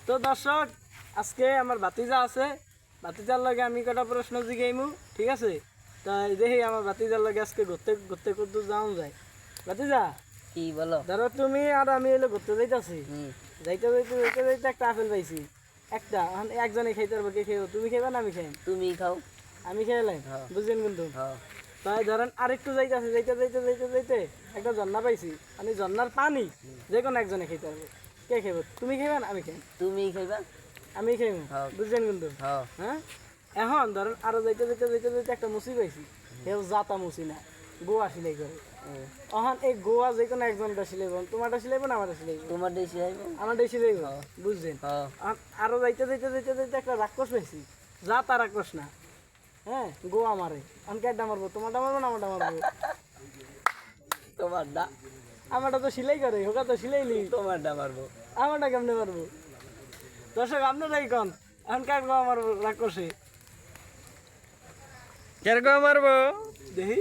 তো দর্শক আজকে আমার ভাতিজা আছে, ভাতিজার লগে আমি কটা প্রশ্ন জিগাইমু, ঠিক আছে? তাই দেখি আমার ভাতিজার লগে আজকে ঘুরতে ঘুরতে কত যাওয়া যায়। ভাতিজা কি বলো? ধরো তুমি আর আমি এলো ঘুরতে যাইতাছি, যাইতে যাইতে যাইতে যাইতে একটা আপেল পাইছি, একটা এখন একজনে খাইতে পারবো, কে খাইবো? তুমি খাইবা না আমি খাই? তুমি খাও। আমি খাইলাম, হ্যাঁ। বুঝলেন কিন্তু। হ্যাঁ। তাই ধরেন আরেকটু যাইতেছে, যাইতে যাইতে যাইতে যাইতে একটা ঝর্ণা পাইছি, আমি ঝর্ণার পানি যে কোনো একজনে খাইতে পারবো, কে খাইব? তুমি খাইবা না আমি খাই? তুমি খাইবা। আমি খাইব, হ্যাঁ। বুঝলেন কিন্তু। হ্যাঁ। হ্যাঁ, এখন ধরেন আরো যাইতে যাইতে যাইতে যাইতে একটা মুসি পাইছি, কেউ জাতা মুসি না, গোয়া সিলাই করে। এখন এই গোয়া যে কোনো একজনটা সিলাইব, তোমারটা সিলাইব না আমারটা সিলাইব? তোমার দেশে আইব। আমারটাই সিলাইব, বুঝছেন। হ্যাঁ। আরো যাইতে যাইতে যাইতে যাইতে একটা রাক্ষস পাইছি, জাতা রাক্ষস না, হ্যাঁ, গোয়া মারে। এখন কেডা মারবো? তোমারটা মারবো না আমারটা মারবো? তোমারটা। আমারটা তো সিলাই করে, হোকা তো সিলাইলি, তোমারটা মারবো। আমারটা কেমনে মারবো? দর্শক আপনারাই কন, এখন কার গোয়া মারবো রাক্ষসে? কেরকম মারবো দেখি